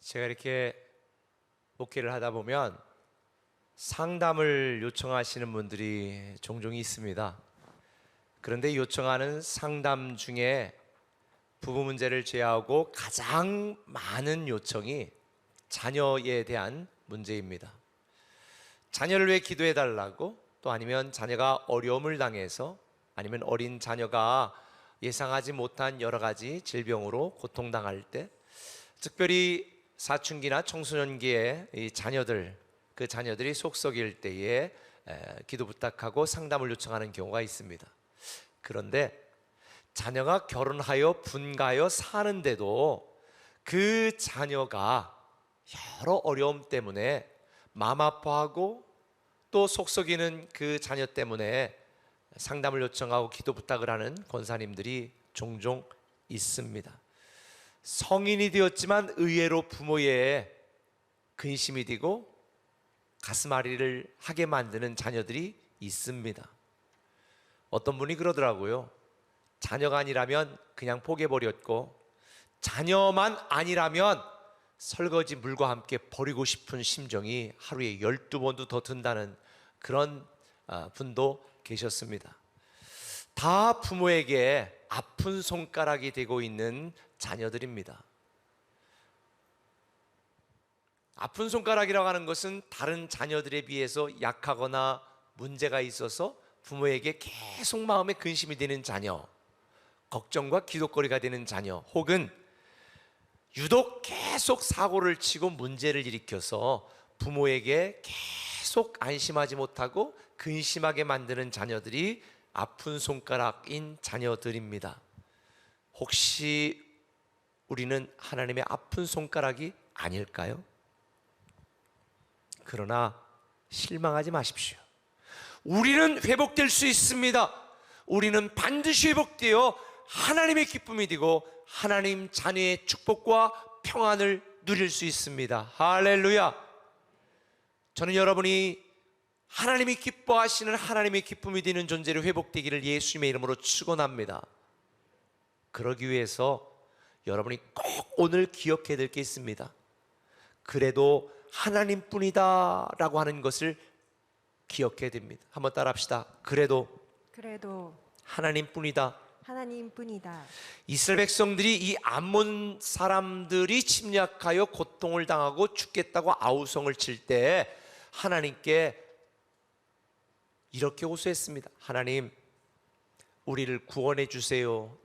제가 이렇게 목회를 하다 보면 상담을 요청하시는 분들이 종종 있습니다. 그런데 요청하는 상담 중에 부부 문제를 제외하고 가장 많은 요청이 자녀에 대한 문제입니다. 자녀를 위해 기도해 달라고, 또 아니면 자녀가 어려움을 당해서, 아니면 어린 자녀가 예상하지 못한 여러 가지 질병으로 고통당할 때, 특별히 사춘기나 청소년기의 이 자녀들, 그 자녀들이 속썩일 때에 기도 부탁하고 상담을 요청하는 경우가 있습니다. 그런데 자녀가 결혼하여 분가하여 사는데도 그 자녀가 여러 어려움 때문에 마음 아파하고 또 속썩이는 그 자녀 때문에 상담을 요청하고 기도 부탁을 하는 권사님들이 종종 있습니다. 성인이 되었지만 의외로 부모의 근심이 되고 가슴앓이를 하게 만드는 자녀들이 있습니다. 어떤 분이 그러더라고요. 자녀가 아니라면 그냥 포기해버렸고, 자녀만 아니라면 설거지 물과 함께 버리고 싶은 심정이 하루에 12번도 더 든다는 그런 분도 계셨습니다. 다 부모에게 아픈 손가락이 되고 있는 자녀들입니다. 아픈 손가락이라고 하는 것은 다른 자녀들에 비해서 약하거나 문제가 있어서 부모에게 계속 마음에 근심이 되는 자녀, 걱정과 기도거리가 되는 자녀, 혹은 유독 계속 사고를 치고 문제를 일으켜서 부모에게 계속 안심하지 못하고 근심하게 만드는 자녀들이 아픈 손가락인 자녀들입니다. 혹시 우리는 하나님의 아픈 손가락이 아닐까요? 그러나 실망하지 마십시오. 우리는 회복될 수 있습니다. 우리는 반드시 회복되어 하나님의 기쁨이 되고 하나님 자녀의 축복과 평안을 누릴 수 있습니다. 할렐루야. 저는 여러분이 하나님이 기뻐하시는 하나님의 기쁨이 되는 존재로 회복되기를 예수님의 이름으로 축원합니다. 그러기 위해서 여러분이 꼭 오늘 기억해야 될 게 있습니다. 그래도 하나님뿐이다 라고 하는 것을 기억해야 됩니다. 한번 따라 합시다. 그래도 하나님뿐이다. 하나님뿐이다. 이스라엘 백성들이 이 암몬 사람들이 침략하여 고통을 당하고 죽겠다고 아우성을 칠 때 하나님께 이렇게 호소했습니다. 하나님, 우리를 구원해 주세요.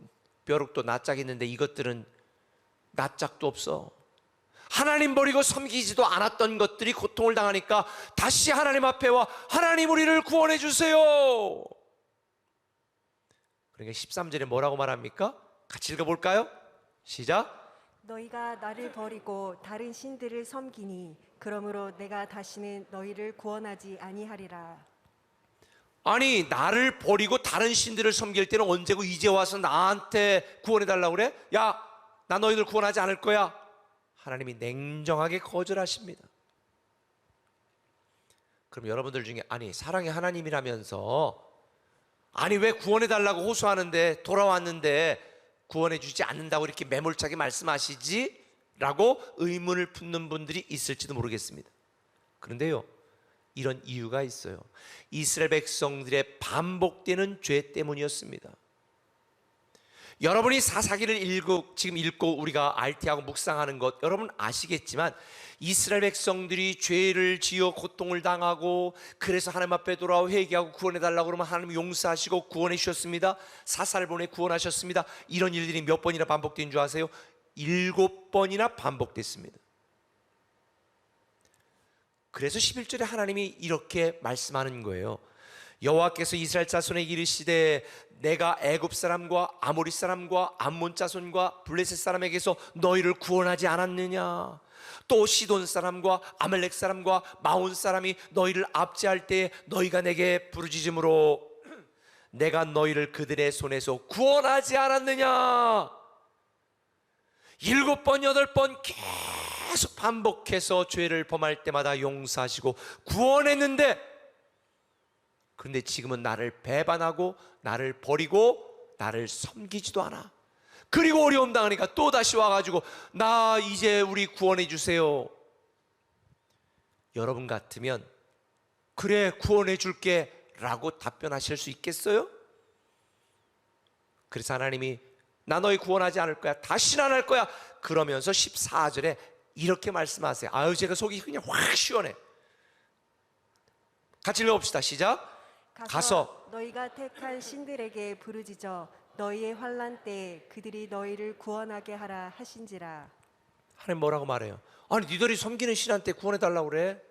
벼룩도 낯짝 있는데 이것들은 낯짝도 없어. 하나님 버리고 섬기지도 않았던 것들이 고통을 당하니까 다시 하나님 앞에 와, 하나님 우리를 구원해 주세요. 그러니까 13절에 뭐라고 말합니까? 같이 읽어볼까요? 시작. 너희가 나를 버리고 다른 신들을 섬기니 그러므로 내가 다시는 너희를 구원하지 아니하리라. 아니, 나를 버리고 다른 신들을 섬길 때는 언제고 이제 와서 나한테 구원해달라고 그래? 야, 나 너희들 구원하지 않을 거야. 하나님이 냉정하게 거절하십니다. 그럼 여러분들 중에, 아니 사랑의 하나님이라면서 아니 왜 구원해달라고 호소하는데 돌아왔는데 구원해주지 않는다고 이렇게 매몰차게 말씀하시지? 라고 의문을 품는 분들이 있을지도 모르겠습니다. 그런데요, 이런 이유가 있어요. 이스라엘 백성들의 반복되는 죄 때문이었습니다. 여러분이 사사기를 지금 읽고 우리가 알티하고 묵상하는 것 여러분 아시겠지만, 이스라엘 백성들이 죄를 지어 고통을 당하고 그래서 하나님 앞에 돌아와 회개하고 구원해달라고 그러면 하나님 용서하시고 구원해 주셨습니다. 사사를 보내 구원하셨습니다. 이런 일들이 몇 번이나 반복된 줄 아세요? 7번이나 반복됐습니다. 그래서 11절에 하나님이 이렇게 말씀하는 거예요. 여호와께서 이스라엘 자손에게 이르시되 내가 애굽 사람과 아모리 사람과 암몬 자손과 블레셋 사람에게서 너희를 구원하지 않았느냐? 또 시돈 사람과 아말렉 사람과 마온 사람이 너희를 압제할 때에 너희가 내게 부르짖음으로 내가 너희를 그들의 손에서 구원하지 않았느냐? 7번 8번 계속 반복해서 죄를 범할 때마다 용서하시고 구원했는데, 그런데 지금은 나를 배반하고 나를 버리고 나를 섬기지도 않아. 그리고 어려움 당하니까 또 다시 와가지고 나 이제 우리 구원해 주세요. 여러분 같으면 그래 구원해 줄게 라고 답변하실 수 있겠어요? 그래서 하나님이 나 너희 구원하지 않을 거야, 다시는 안 할 거야 그러면서 14절에 이렇게 말씀하세요. 아유 제가 속이 그냥 확 시원해. 같이 읽어봅시다. 시작. 가서 너희가 택한 신들에게 부르짖어 너희의 환난 때에 그들이 너희를 구원하게 하라 하신지라. 하나님 뭐라고 말해요? 아니 니들이 섬기는 신한테 구원해달라고 그래?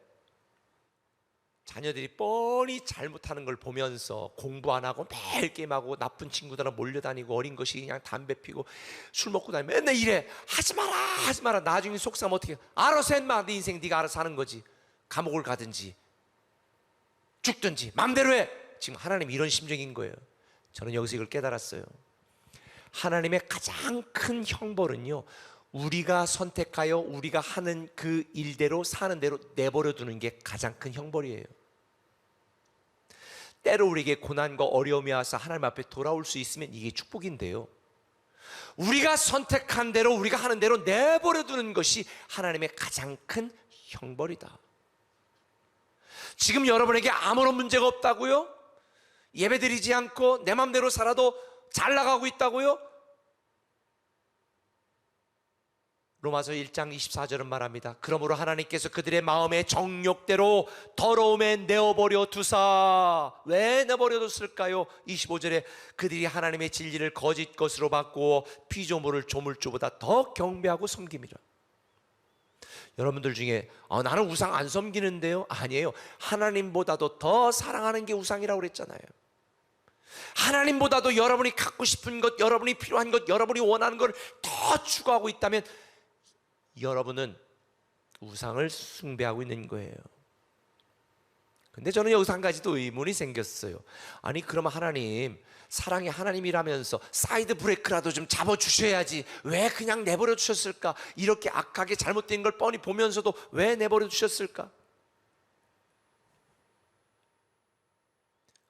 자녀들이 뻔히 잘못하는 걸 보면서 공부 안 하고 매일 게임하고 나쁜 친구들랑 몰려다니고 어린 것이 그냥 담배 피고 술 먹고 다니면 맨날 이래. 하지 마라 하지 마라. 나중에 속상하면 어떻게 알아서 했마. 네 인생 네가 알아서 하는 거지. 감옥을 가든지 죽든지 마음대로 해. 지금 하나님 이런 심정인 거예요. 저는 여기서 이걸 깨달았어요. 하나님의 가장 큰 형벌은요, 우리가 선택하여 우리가 하는 그 일대로 사는 대로 내버려 두는 게 가장 큰 형벌이에요. 때로 우리에게 고난과 어려움이 와서 하나님 앞에 돌아올 수 있으면 이게 축복인데요, 우리가 선택한 대로 우리가 하는 대로 내버려 두는 것이 하나님의 가장 큰 형벌이다. 지금 여러분에게 아무런 문제가 없다고요? 예배드리지 않고 내 맘대로 살아도 잘 나가고 있다고요? 로마서 1장 24절은 말합니다. 그러므로 하나님께서 그들의 마음의 정욕대로 더러움에 내어버려 두사. 왜 내버려 뒀을까요? 25절에 그들이 하나님의 진리를 거짓 것으로 바꾸어 피조물을 조물주보다 더 경배하고 섬김이라. 여러분들 중에 나는 우상 안 섬기는데요. 아니에요. 하나님보다도 더 사랑하는 게 우상이라고 그랬잖아요. 하나님보다도 여러분이 갖고 싶은 것, 여러분이 필요한 것, 여러분이 원하는 걸 더 추구하고 있다면 여러분은 우상을 숭배하고 있는 거예요. 근데 저는 여기서 한 가지 또 의문이 생겼어요. 아니 그러면 하나님, 사랑의 하나님이라면서 사이드 브레이크라도 좀 잡아주셔야지 왜 그냥 내버려 두셨을까? 이렇게 악하게 잘못된 걸 뻔히 보면서도 왜 내버려 두셨을까?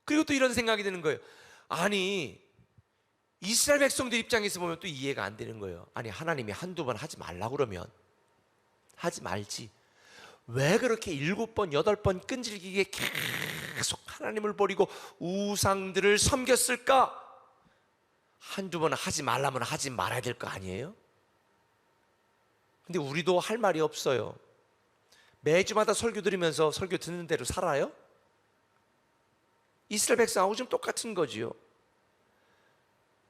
그리고 또 이런 생각이 드는 거예요. 아니 이스라엘 백성들 입장에서 보면 또 이해가 안 되는 거예요. 아니 하나님이 한두 번 하지 말라고 그러면 하지 말지 왜 그렇게 7번 8번 끈질기게 계속 하나님을 버리고 우상들을 섬겼을까? 한두 번 하지 말라면 하지 말아야 될 거 아니에요? 근데 우리도 할 말이 없어요. 매주마다 설교 들으면서 설교 듣는 대로 살아요? 이스라엘 백성하고 좀 똑같은 거지요.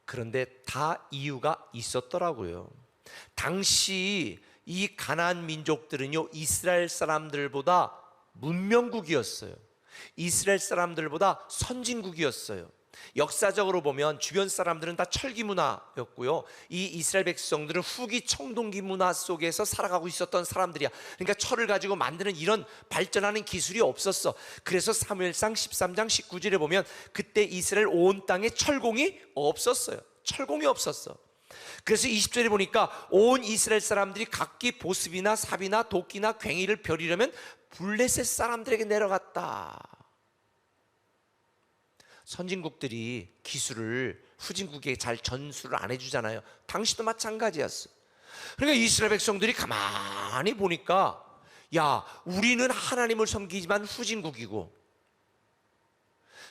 그런데 다 이유가 있었더라고요. 당시 이 가나안 민족들은요, 이스라엘 사람들보다 문명국이었어요. 이스라엘 사람들보다 선진국이었어요. 역사적으로 보면 주변 사람들은 다 철기 문화였고요, 이 이스라엘 백성들은 후기 청동기 문화 속에서 살아가고 있었던 사람들이야. 그러니까 철을 가지고 만드는 이런 발전하는 기술이 없었어. 그래서 사무엘상 13장 19절에 보면 그때 이스라엘 온 땅에 철공이 없었어요. 철공이 없었어. 그래서 20절에 보니까 온 이스라엘 사람들이 각기 보습이나 삽이나 도끼나 괭이를 벼리려면 블레셋 사람들에게 내려갔다. 선진국들이 기술을 후진국에게 잘 전수를 안 해주잖아요. 당시도 마찬가지였어. 그러니까 이스라엘 백성들이 가만히 보니까 야, 우리는 하나님을 섬기지만 후진국이고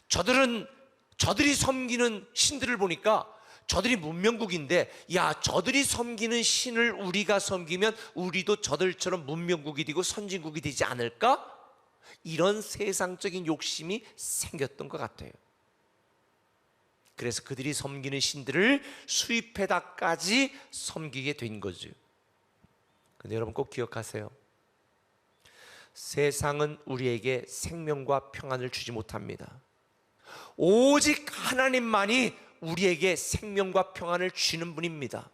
저들이 섬기는 신들을 보니까 저들이 문명국인데, 야, 저들이 섬기는 신을 우리가 섬기면 우리도 저들처럼 문명국이 되고 선진국이 되지 않을까? 이런 세상적인 욕심이 생겼던 것 같아요. 그래서 그들이 섬기는 신들을 수입해다까지 섬기게 된 거죠. 근데 여러분 꼭 기억하세요. 세상은 우리에게 생명과 평안을 주지 못합니다. 오직 하나님만이 우리에게 생명과 평안을 주시는 분입니다.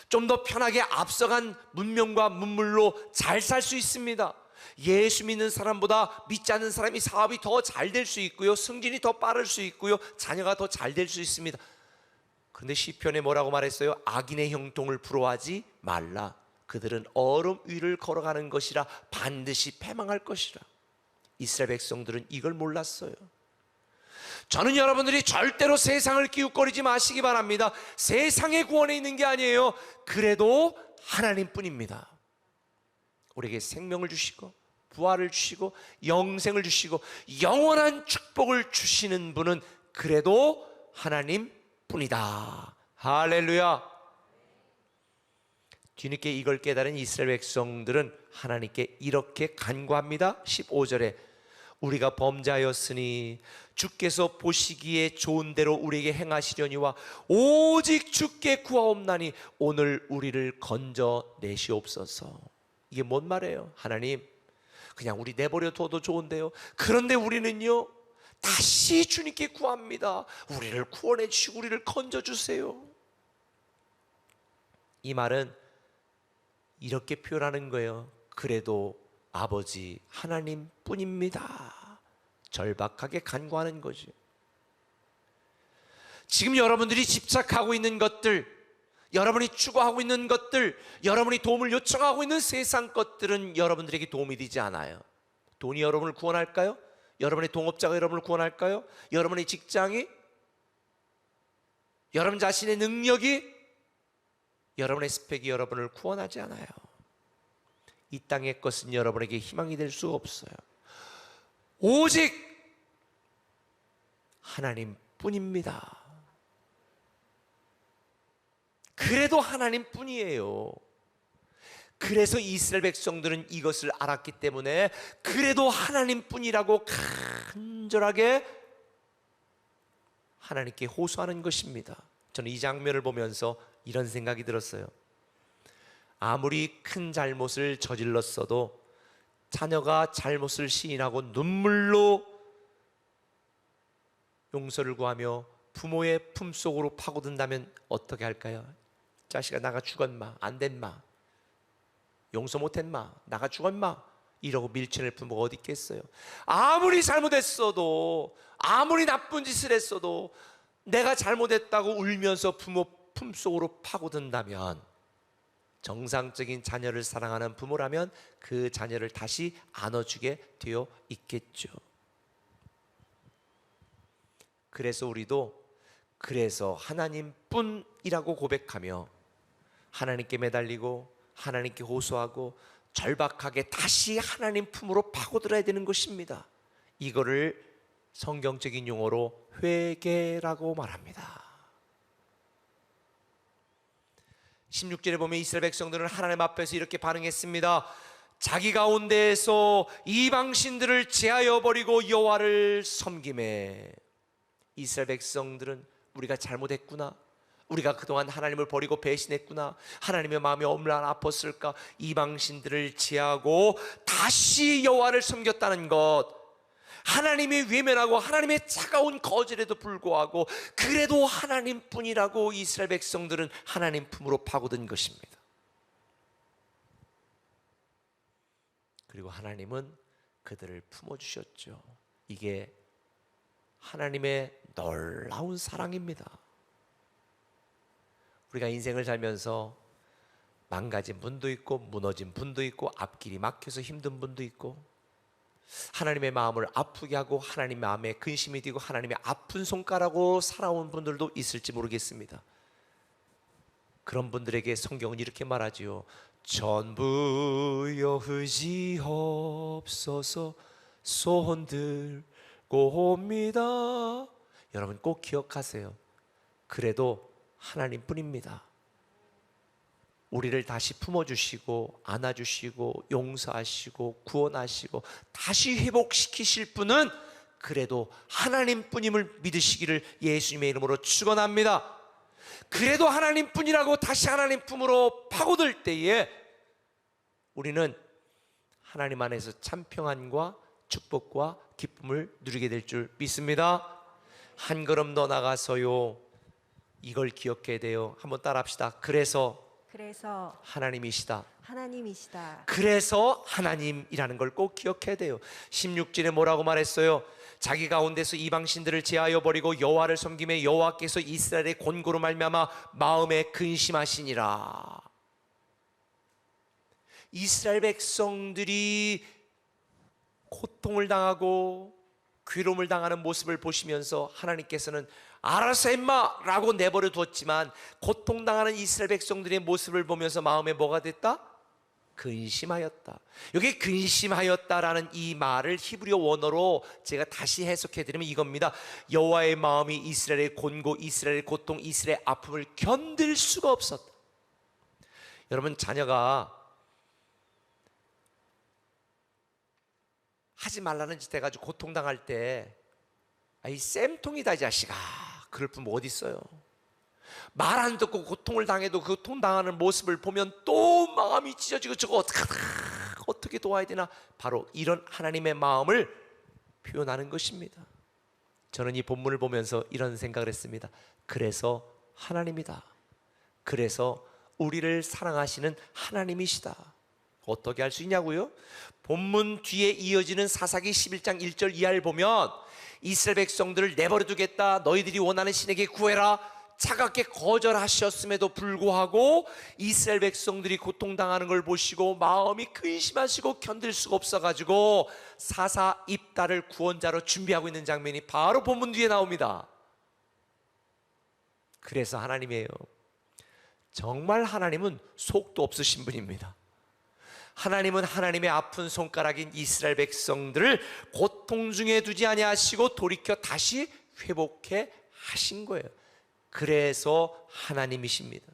좀 더 편하게 앞서간 문명과 문물로 잘 살 수 있습니다. 예수 믿는 사람보다 믿지 않는 사람이 사업이 더 잘 될 수 있고요, 승진이 더 빠를 수 있고요, 자녀가 더 잘 될 수 있습니다. 그런데 시편에 뭐라고 말했어요? 악인의 형통을 부러워하지 말라. 그들은 얼음 위를 걸어가는 것이라 반드시 패망할 것이라. 이스라엘 백성들은 이걸 몰랐어요. 저는 여러분들이 절대로 세상을 기웃거리지 마시기 바랍니다. 세상의 구원에 있는 게 아니에요. 그래도 하나님뿐입니다. 우리에게 생명을 주시고 부활을 주시고 영생을 주시고 영원한 축복을 주시는 분은 그래도 하나님뿐이다. 할렐루야. 뒤늦게 이걸 깨달은 이스라엘 백성들은 하나님께 이렇게 간구합니다. 15절에 우리가 범죄하였으니 주께서 보시기에 좋은 대로 우리에게 행하시려니와 오직 주께 구하옵나니 오늘 우리를 건져내시옵소서. 이게 뭔 말이에요? 하나님, 그냥 우리 내버려 둬도 좋은데요, 그런데 우리는요 다시 주님께 구합니다. 우리를 구원해 주시고 우리를 건져주세요. 이 말은 이렇게 표현하는 거예요. 그래도 아버지 하나님뿐입니다. 절박하게 간구하는 거죠. 지금 여러분들이 집착하고 있는 것들, 여러분이 추구하고 있는 것들, 여러분이 도움을 요청하고 있는 세상 것들은 여러분들에게 도움이 되지 않아요. 돈이 여러분을 구원할까요? 여러분의 동업자가 여러분을 구원할까요? 여러분의 직장이? 여러분 자신의 능력이? 여러분의 스펙이 여러분을 구원하지 않아요. 이 땅의 것은 여러분에게 희망이 될 수 없어요. 오직 하나님뿐입니다. 그래도 하나님뿐이에요. 그래서 이스라엘 백성들은 이것을 알았기 때문에 그래도 하나님뿐이라고 간절하게 하나님께 호소하는 것입니다. 저는 이 장면을 보면서 이런 생각이 들었어요. 아무리 큰 잘못을 저질렀어도 자녀가 잘못을 시인하고 눈물로 용서를 구하며 부모의 품속으로 파고든다면 어떻게 할까요? 자식아 나가 죽었마, 안 된마, 용서 못했마, 나가 죽었마, 이러고 밀쳐낼 부모가 어디 있겠어요? 아무리 잘못했어도, 아무리 나쁜 짓을 했어도 내가 잘못했다고 울면서 부모 품속으로 파고든다면, 정상적인 자녀를 사랑하는 부모라면 그 자녀를 다시 안아주게 되어 있겠죠. 그래서 우리도 그래서 하나님뿐이라고 고백하며 하나님께 매달리고 하나님께 호소하고 절박하게 다시 하나님 품으로 파고들어야 되는 것입니다. 이거를 성경적인 용어로 회개라고 말합니다. 16절에 보면 이스라엘 백성들은 하나님 앞에서 이렇게 반응했습니다. 자기 가운데에서 이방신들을 제하여 버리고 여호와를 섬기매. 이스라엘 백성들은 우리가 잘못했구나, 우리가 그동안 하나님을 버리고 배신했구나, 하나님의 마음이 얼마나 아팠을까, 이방신들을 제하고 다시 여호와를 섬겼다는 것, 하나님이 외면하고 하나님의 차가운 거절에도 불구하고 그래도 하나님뿐이라고 이스라엘 백성들은 하나님 품으로 파고든 것입니다. 그리고 하나님은 그들을 품어주셨죠. 이게 하나님의 놀라운 사랑입니다. 우리가 인생을 살면서 망가진 분도 있고 무너진 분도 있고 앞길이 막혀서 힘든 분도 있고 하나님의 마음을 아프게 하고 하나님의 마음에 근심이 되고 하나님의 아픈 손가락으로 살아온 분들도 있을지 모르겠습니다. 그런 분들에게 성경은 이렇게 말하지요. 전부여 의지없어서 손 들고 옵니다. 여러분 꼭 기억하세요. 그래도 하나님뿐입니다. 우리를 다시 품어주시고 안아주시고 용서하시고 구원하시고 다시 회복시키실 분은 그래도 하나님뿐임을 믿으시기를 예수님의 이름으로 축원합니다. 그래도 하나님뿐이라고 다시 하나님 품으로 파고들 때에 우리는 하나님 안에서 참 평안과 축복과 기쁨을 누리게 될 줄 믿습니다. 한 걸음 더 나가서요, 이걸 기억해야 돼요. 한번 따라합시다. 그래서 하나님이시다. 그래서 하나님이라는 걸 꼭 기억해야 돼요. 16절에 뭐라고 말했어요? 자기 가운데서 이방신들을 제하여 버리고 여호와를 섬기매 여호와께서 이스라엘의 곤고로 말미암아 마음에 근심하시니라. 이스라엘 백성들이 고통을 당하고 괴로움을 당하는 모습을 보시면서 하나님께서는 알아서 임마 라고 내버려 두었지만, 고통당하는 이스라엘 백성들의 모습을 보면서 마음에 뭐가 됐다? 근심하였다. 여기 근심하였다라는 이 말을 히브리어 원어로 제가 다시 해석해 드리면 이겁니다. 여호와의 마음이 이스라엘의 곤고, 이스라엘의 고통, 이스라엘의 아픔을 견딜 수가 없었다. 여러분, 자녀가 하지 말라는 짓 해가지고 고통당할 때, 이 쌤통이다 이 자식아, 그럴 뿐 어디 있어요. 말 안 듣고 고통을 당해도 그 고통당하는 모습을 보면 또 마음이 찢어지고, 저거 어떻게 도와야 되나, 바로 이런 하나님의 마음을 표현하는 것입니다. 저는 이 본문을 보면서 이런 생각을 했습니다. 그래서 하나님이다. 그래서 우리를 사랑하시는 하나님이시다. 어떻게 할 수 있냐고요? 본문 뒤에 이어지는 사사기 11장 1절 이하를 보면, 이스라엘 백성들을 내버려 두겠다, 너희들이 원하는 신에게 구해라, 차갑게 거절하셨음에도 불구하고 이스라엘 백성들이 고통당하는 걸 보시고 마음이 근심하시고 견딜 수가 없어가지고 사사 입다를 구원자로 준비하고 있는 장면이 바로 본문 뒤에 나옵니다. 그래서 하나님이에요. 정말 하나님은 속도 없으신 분입니다. 하나님은 하나님의 아픈 손가락인 이스라엘 백성들을 고통 중에 두지 아니하시고 돌이켜 다시 회복해 하신 거예요. 그래서 하나님이십니다.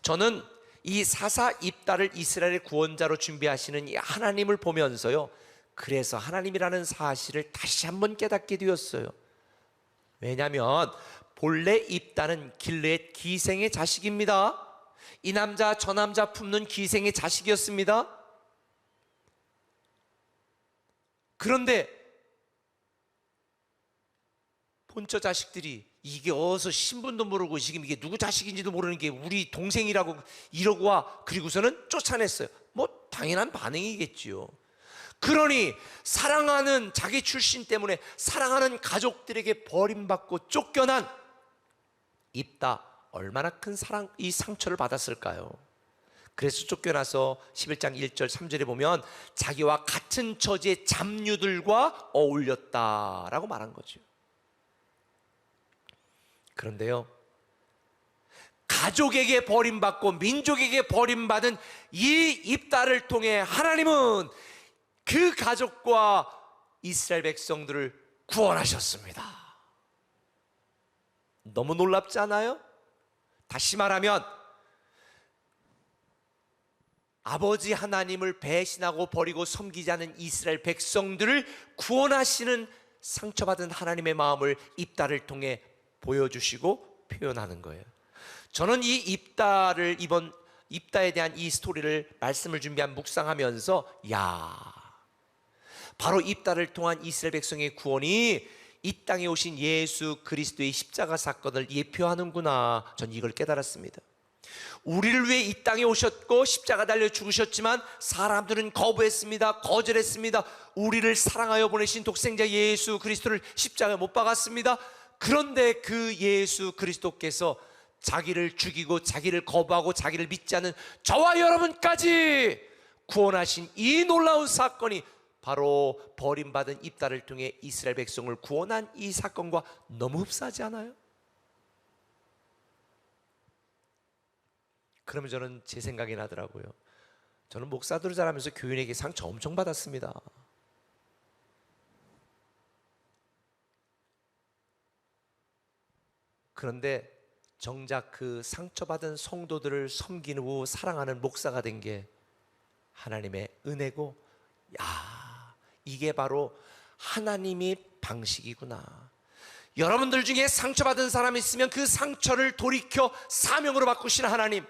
저는 이 사사 입다를 이스라엘의 구원자로 준비하시는 이 하나님을 보면서요, 그래서 하나님이라는 사실을 다시 한번 깨닫게 되었어요. 왜냐하면 본래 입다는 길르앗 기생의 자식입니다. 이 남자 저 남자 품는 기생의 자식이었습니다. 그런데 본처 자식들이 이게 어디서 신분도 모르고 지금 이게 누구 자식인지도 모르는 게 우리 동생이라고 이러고 와, 그리고서는 쫓아냈어요. 뭐 당연한 반응이겠지요. 그러니 사랑하는 자기 출신 때문에 사랑하는 가족들에게 버림받고 쫓겨난 입다, 얼마나 큰 이 상처를 받았을까요? 그래서 쫓겨나서 11장 1절 3절에 보면 자기와 같은 처지의 잡류들과 어울렸다라고 말한 거죠. 그런데요, 가족에게 버림받고 민족에게 버림받은 이 입다를 통해 하나님은 그 가족과 이스라엘 백성들을 구원하셨습니다. 너무 놀랍지 않아요? 다시 말하면 아버지 하나님을 배신하고 버리고 섬기지 않은 이스라엘 백성들을 구원하시는 상처받은 하나님의 마음을 입다를 통해 보여주시고 표현하는 거예요. 저는 이 입다를, 이번 입다에 대한 이 스토리를 말씀을 준비한 묵상하면서, 바로 입다를 통한 이스라엘 백성의 구원이 이 땅에 오신 예수 그리스도의 십자가 사건을 예표하는구나, 전 이걸 깨달았습니다. 우리를 위해 이 땅에 오셨고 십자가 달려 죽으셨지만 사람들은 거부했습니다. 거절했습니다. 우리를 사랑하여 보내신 독생자 예수 그리스도를 십자가에 못 박았습니다. 그런데 그 예수 그리스도께서 자기를 죽이고 자기를 거부하고 자기를 믿지 않는 저와 여러분까지 구원하신 이 놀라운 사건이 바로 버림받은 입다를 통해 이스라엘 백성을 구원한 이 사건과 너무 흡사하지 않아요? 그러면 저는 제 생각이 나더라고요. 저는 목사들을 자라면서 교인에게 상처 엄청 받았습니다. 그런데 정작 그 상처받은 성도들을 섬기고 사랑하는 목사가 된 게 하나님의 은혜고, 이게 바로 하나님의 방식이구나. 여러분들 중에 상처받은 사람이 있으면 그 상처를 돌이켜 사명으로 바꾸시는 하나님,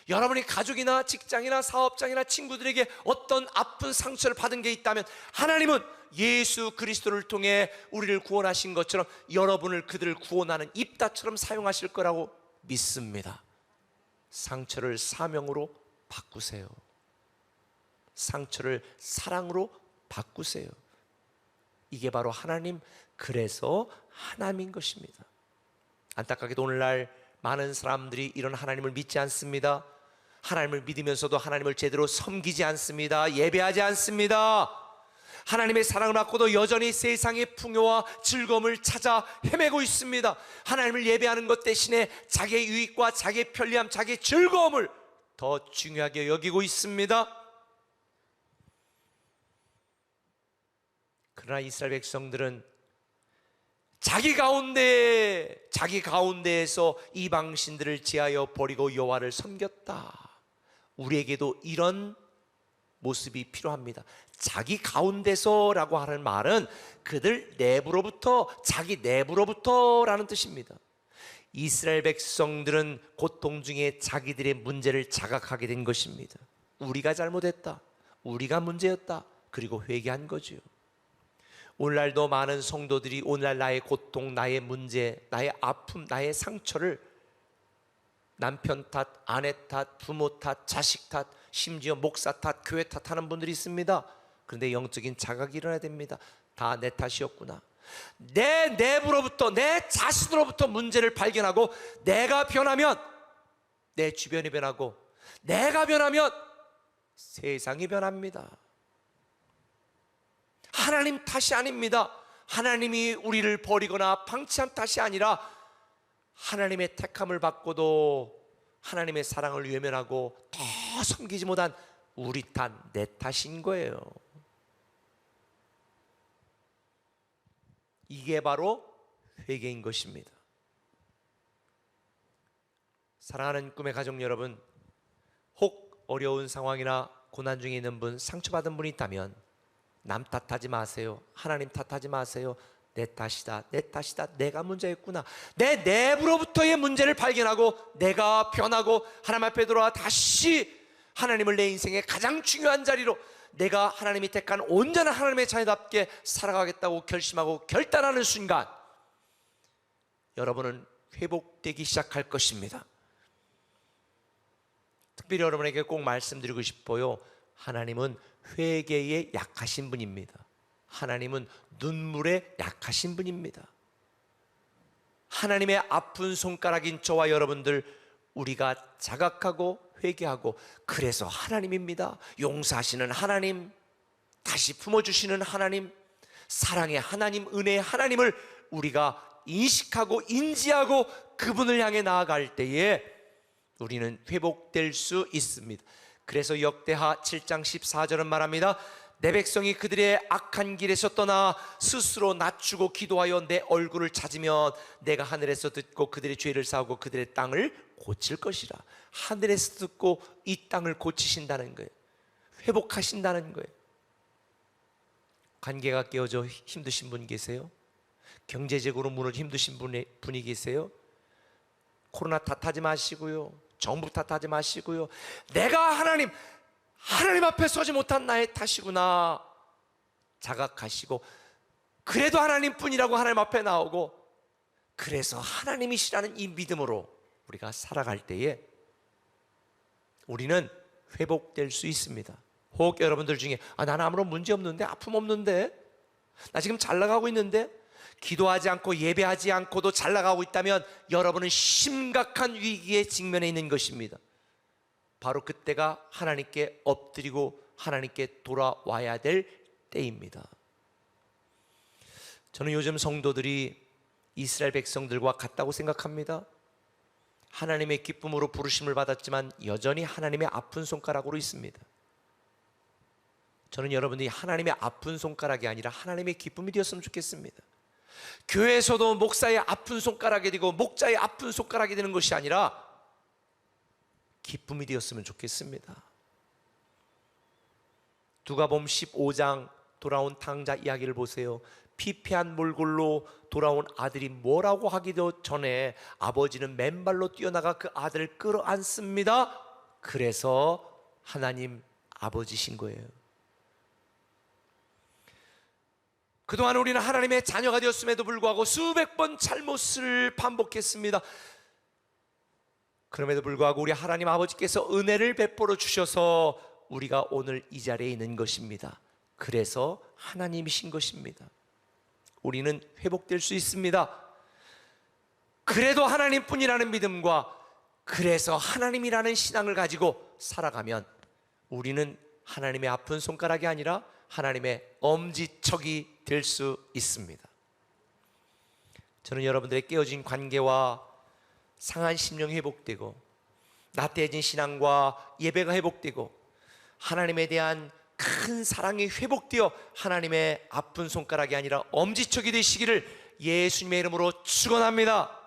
여러분이 가족이나 직장이나 사업장이나 친구들에게 어떤 아픈 상처를 받은 게 있다면 하나님은 예수 그리스도를 통해 우리를 구원하신 것처럼 여러분을 그들을 구원하는 입다처럼 사용하실 거라고 믿습니다. 상처를 사명으로 바꾸세요. 상처를 사랑으로 바꾸세요. 이게 바로 하나님, 그래서 하나님인 것입니다. 안타깝게도 오늘날 많은 사람들이 이런 하나님을 믿지 않습니다. 하나님을 믿으면서도 하나님을 제대로 섬기지 않습니다. 예배하지 않습니다. 하나님의 사랑을 받고도 여전히 세상의 풍요와 즐거움을 찾아 헤매고 있습니다. 하나님을 예배하는 것 대신에 자기의 유익과 자기의 편리함, 자기의 즐거움을 더 중요하게 여기고 있습니다. 그러나 이스라엘 백성들은 자기 가운데에서 이방 신들을 제하여 버리고 여호와를 섬겼다. 우리에게도 이런 모습이 필요합니다. 자기 가운데서라고 하는 말은 그들 내부로부터, 자기 내부로부터라는 뜻입니다. 이스라엘 백성들은 고통 중에 자기들의 문제를 자각하게 된 것입니다. 우리가 잘못했다, 우리가 문제였다, 그리고 회개한 거죠. 오늘날도 많은 성도들이 오늘날 나의 고통, 나의 문제, 나의 아픔, 나의 상처를 남편 탓, 아내 탓, 부모 탓, 자식 탓, 심지어 목사 탓, 교회 탓하는 분들이 있습니다. 그런데 영적인 자각이 일어나야 됩니다. 다 내 탓이었구나. 내 내부로부터, 내 자신으로부터 문제를 발견하고 내가 변하면 내 주변이 변하고 내가 변하면 세상이 변합니다. 하나님 탓이 아닙니다. 하나님이 우리를 버리거나 방치한 탓이 아니라 하나님의 택함을 받고도 하나님의 사랑을 외면하고 더 섬기지 못한 우리 탓, 내 탓인 거예요. 이게 바로 회개인 것입니다. 사랑하는 꿈의 가족 여러분, 혹 어려운 상황이나 고난 중에 있는 분, 상처받은 분이 있다면 남 탓하지 마세요. 하나님 탓하지 마세요. 내 탓이다, 내 탓이다, 내가 문제였구나. 내 내부로부터의 문제를 발견하고 내가 변하고 하나님 앞에 돌아와 다시 하나님을 내 인생의 가장 중요한 자리로, 내가 하나님이 택한 온전한 하나님의 자녀답게 살아가겠다고 결심하고 결단하는 순간 여러분은 회복되기 시작할 것입니다. 특별히 여러분에게 꼭 말씀드리고 싶어요. 하나님은 회개에 약하신 분입니다. 하나님은 눈물에 약하신 분입니다. 하나님의 아픈 손가락인 저와 여러분들, 우리가 자각하고 회개하고, 그래서 하나님입니다. 용서하시는 하나님, 다시 품어주시는 하나님, 사랑의 하나님, 은혜의 하나님을 우리가 인식하고 인지하고 그분을 향해 나아갈 때에 우리는 회복될 수 있습니다. 그래서 역대하 7장 14절은 말합니다. 내 백성이 그들의 악한 길에서 떠나 스스로 낮추고 기도하여 내 얼굴을 찾으면 내가 하늘에서 듣고 그들의 죄를 사하고 그들의 땅을 고칠 것이라. 하늘에서 듣고 이 땅을 고치신다는 거예요. 회복하신다는 거예요. 관계가 깨어져 힘드신 분 계세요? 경제적으로 무너져 힘드신 분이 계세요? 코로나 탓하지 마시고요, 정부 탓하지 마시고요, 내가 하나님 앞에 서지 못한 나의 탓이구나 자각하시고, 그래도 하나님뿐이라고 하나님 앞에 나오고, 그래서 하나님이시라는 이 믿음으로 우리가 살아갈 때에 우리는 회복될 수 있습니다. 혹 여러분들 중에 나는 아무런 문제 없는데, 아픔 없는데, 나 지금 잘 나가고 있는데, 기도하지 않고 예배하지 않고도 잘 나가고 있다면 여러분은 심각한 위기에 직면해 있는 것입니다. 바로 그때가 하나님께 엎드리고 하나님께 돌아와야 될 때입니다. 저는 요즘 성도들이 이스라엘 백성들과 같다고 생각합니다. 하나님의 기쁨으로 부르심을 받았지만 여전히 하나님의 아픈 손가락으로 있습니다. 저는 여러분들이 하나님의 아픈 손가락이 아니라 하나님의 기쁨이 되었으면 좋겠습니다. 교회에서도 목사의 아픈 손가락이 되고 목자의 아픈 손가락이 되는 것이 아니라 기쁨이 되었으면 좋겠습니다. 누가복음 15장 돌아온 탕자 이야기를 보세요. 피폐한 몰골로 돌아온 아들이 뭐라고 하기도 전에 아버지는 맨발로 뛰어나가 그 아들을 끌어안습니다. 그래서 하나님 아버지신 거예요. 그동안 우리는 하나님의 자녀가 되었음에도 불구하고 수백 번 잘못을 반복했습니다. 그럼에도 불구하고 우리 하나님 아버지께서 은혜를 베풀어 주셔서 우리가 오늘 이 자리에 있는 것입니다. 그래서 하나님이신 것입니다. 우리는 회복될 수 있습니다. 그래도 하나님뿐이라는 믿음과 그래서 하나님이라는 신앙을 가지고 살아가면 우리는 하나님의 아픈 손가락이 아니라 하나님의 엄지척이 될 수 있습니다. 저는 여러분들의 깨어진 관계와 상한 심령이 회복되고 나태해진 신앙과 예배가 회복되고 하나님에 대한 큰 사랑이 회복되어 하나님의 아픈 손가락이 아니라 엄지척이 되시기를 예수님의 이름으로 축원합니다.